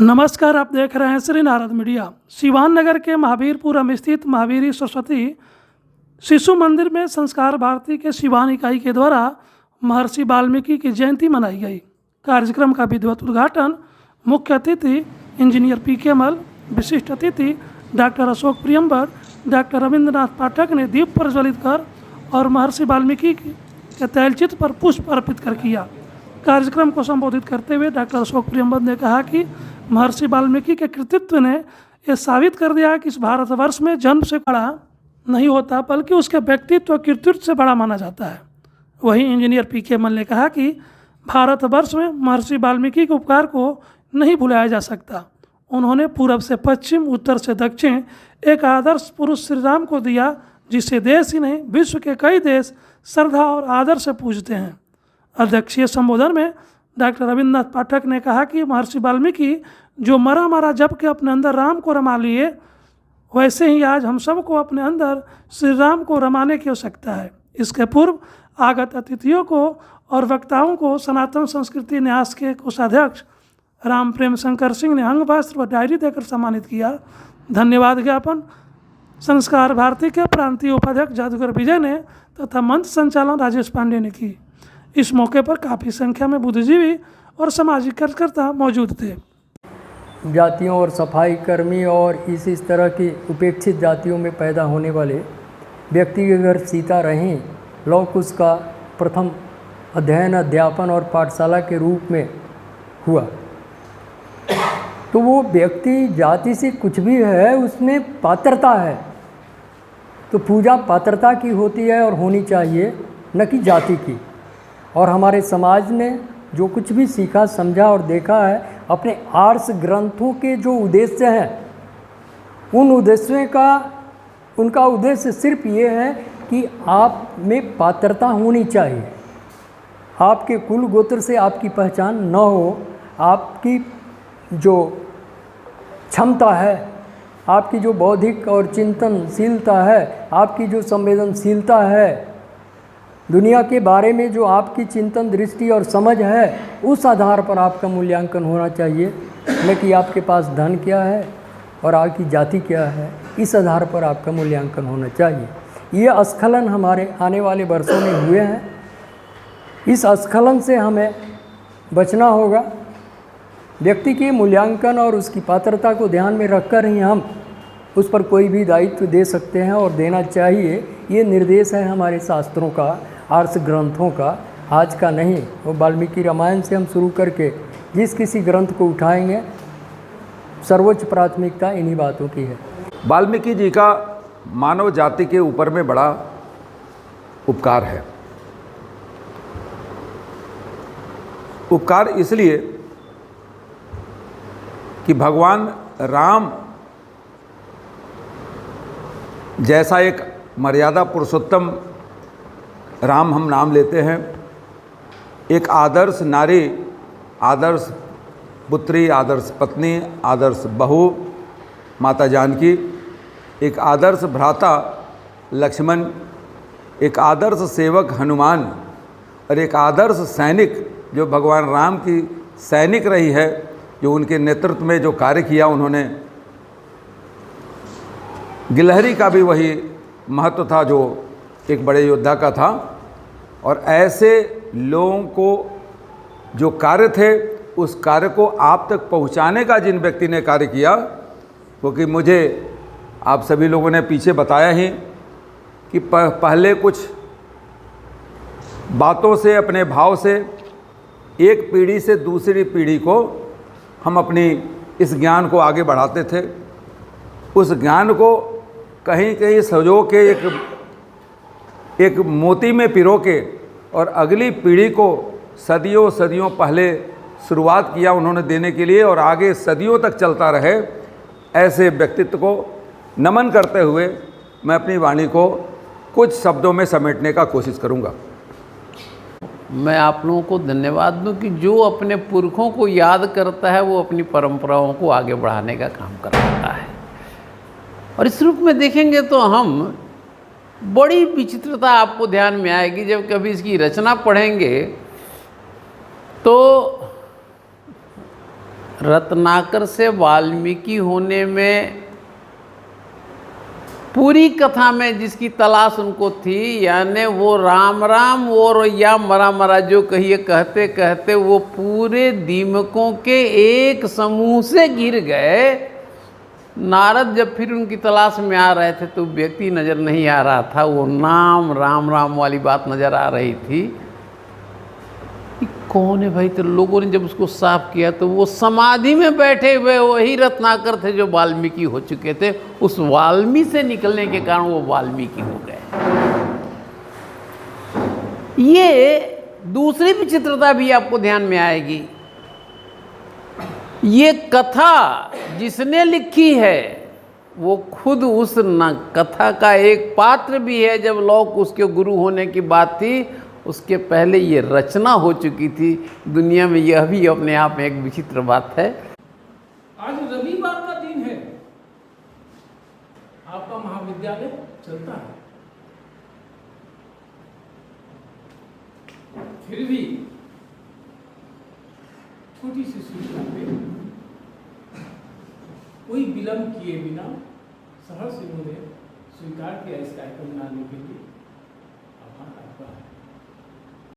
नमस्कार, आप देख रहे हैं श्री नारद मीडिया। सिवान नगर के महावीरपुरम स्थित महावीरी सरस्वती शिशु मंदिर में संस्कार भारती के सिवान इकाई के द्वारा महर्षि वाल्मीकि की जयंती मनाई गई। कार्यक्रम का विधिवत उद्घाटन मुख्य अतिथि इंजीनियर पी.के. मल, विशिष्ट अतिथि डॉक्टर अशोक प्रियंबर, डॉक्टर रविंद्रनाथ पाठक ने दीप प्रज्वलित कर और महर्षि वाल्मीकि के तैलचित्र पर पुष्प अर्पित कर किया। कार्यक्रम को संबोधित करते हुए डॉक्टर अशोक प्रियंबर ने कहा कि महर्षि वाल्मीकि के कृतित्व ने यह साबित कर दिया कि इस भारतवर्ष में जन्म से बड़ा नहीं होता, बल्कि उसके व्यक्तित्व और कृतित्व से बड़ा माना जाता है। वहीं इंजीनियर पी.के. मल ने कहा कि भारतवर्ष में महर्षि वाल्मीकि के उपकार को नहीं भुलाया जा सकता। उन्होंने पूर्व से पश्चिम, उत्तर से दक्षिण एक आदर्श पुरुष श्री राम को दिया, जिसे देश ही नहीं विश्व के कई देश श्रद्धा और आदर से पूजते हैं। अध्यक्षीय संबोधन में डॉक्टर रविंद्रनाथ पाठक ने कहा कि महर्षि वाल्मीकि जो मरा मारा जप के अपने अंदर राम को रमा लिए, वैसे ही आज हम सबको अपने अंदर श्री राम को रमाने की आवश्यकता है। इसके पूर्व आगत अतिथियों को और वक्ताओं को सनातन संस्कृति न्यास के कोषाध्यक्ष राम प्रेम शंकर सिंह ने अंग वस्त्र व डायरी देकर सम्मानित किया। धन्यवाद ज्ञापन संस्कार भारती के प्रांतीय उपाध्यक्ष जादूगर विजय ने तथा मंच संचालन राजेश पांडे ने की। इस मौके पर काफ़ी संख्या में बुद्धिजीवी और सामाजिक कार्यकर्ता मौजूद थे। जातियों और सफाई कर्मी और इस तरह की उपेक्षित जातियों में पैदा होने वाले व्यक्ति के घर सीता रहें लौक उसका प्रथम अध्ययन, अध्यापन और पाठशाला के रूप में हुआ। तो वो व्यक्ति जाति से कुछ भी है, उसमें पात्रता है। तो पूजा पात्रता की होती है और होनी चाहिए, न कि जाति की। और हमारे समाज ने जो कुछ भी सीखा, समझा और देखा है, अपने आर्ष ग्रंथों के जो उद्देश्य हैं, उन उद्देश्यों का उनका उद्देश्य सिर्फ ये है कि आप में पात्रता होनी चाहिए। आपके कुल गोत्र से आपकी पहचान न हो, आपकी जो क्षमता है, आपकी जो बौद्धिक और चिंतनशीलता है, आपकी जो संवेदनशीलता है, दुनिया के बारे में जो आपकी चिंतन दृष्टि और समझ है, उस आधार पर आपका मूल्यांकन होना चाहिए, न कि आपके पास धन क्या है और आपकी जाति क्या है। इस आधार पर आपका मूल्यांकन होना चाहिए। ये स्खलन हमारे आने वाले वर्षों में हुए हैं। इस स्खलन से हमें बचना होगा। व्यक्ति के मूल्यांकन और उसकी पात्रता को ध्यान में रखकर ही हम उस पर कोई भी दायित्व दे सकते हैं और देना चाहिए। ये निर्देश है हमारे शास्त्रों का, आर्ष ग्रंथों का, आज का नहीं। वो वाल्मीकि रामायण से हम शुरू करके जिस किसी ग्रंथ को उठाएंगे, सर्वोच्च प्राथमिकता इन्हीं बातों की है। वाल्मीकि जी का मानव जाति के ऊपर में बड़ा उपकार है। उपकार इसलिए कि भगवान राम जैसा एक मर्यादा पुरुषोत्तम राम हम नाम लेते हैं, एक आदर्श नारी, आदर्श पुत्री, आदर्श पत्नी, आदर्श बहू माता जानकी, एक आदर्श भ्राता लक्ष्मण, एक आदर्श सेवक हनुमान और एक आदर्श सैनिक जो भगवान राम की सैनिक रही है, जो उनके नेतृत्व में जो कार्य किया उन्होंने। गिलहरी का भी वही महत्व था जो एक बड़े योद्धा का था। और ऐसे लोगों को जो कार्य थे, उस कार्य को आप तक पहुंचाने का जिन व्यक्ति ने कार्य किया, क्योंकि मुझे आप सभी लोगों ने पीछे बताया ही कि पहले कुछ बातों से, अपने भाव से एक पीढ़ी से दूसरी पीढ़ी को हम अपनी इस ज्ञान को आगे बढ़ाते थे। उस ज्ञान को कहीं कहीं संजो के एक मोती में पिरो के और अगली पीढ़ी को सदियों सदियों पहले शुरुआत किया उन्होंने देने के लिए, और आगे सदियों तक चलता रहे। ऐसे व्यक्तित्व को नमन करते हुए मैं अपनी वाणी को कुछ शब्दों में समेटने का कोशिश करूंगा। मैं आप लोगों को धन्यवाद दूं कि जो अपने पुरखों को याद करता है, वो अपनी परंपराओं को आगे बढ़ाने का काम करता है। और इस रूप में देखेंगे तो हम बड़ी विचित्रता आपको ध्यान में आएगी। जब कभी इसकी रचना पढ़ेंगे तो रत्नाकर से वाल्मीकि होने में पूरी कथा में जिसकी तलाश उनको थी, यानी वो राम राम और या मरा मरा जो कहिए कहते कहते वो पूरे दीमकों के एक समूह से घिर गए। नारद जब फिर उनकी तलाश में आ रहे थे तो व्यक्ति नज़र नहीं आ रहा था, वो नाम राम राम वाली बात नज़र आ रही थी। कौन है भाई? तो लोगों ने जब उसको साफ किया तो वो समाधि में बैठे हुए वही रत्नाकर थे जो वाल्मीकि हो चुके थे। उस वाल्मीकि से निकलने के कारण वो वाल्मीकि हो गए। ये दूसरी विचित्रता भी आपको ध्यान में आएगी। ये कथा जिसने लिखी है वो खुद उस कथा का एक पात्र भी है। जब लोग उसके गुरु होने की बात थी, उसके पहले ये रचना हो चुकी थी। दुनिया में यह भी अपने आप में एक विचित्र बात है। आज रविवार का दिन है, आपका महाविद्यालय चलता है, फिर भी छोटी सी सूचना पे कोई विलंब किए बिना सहर्ष इन्होंने स्वीकार किया इस कार्यक्रम में आने के लिए। आभार आपका है।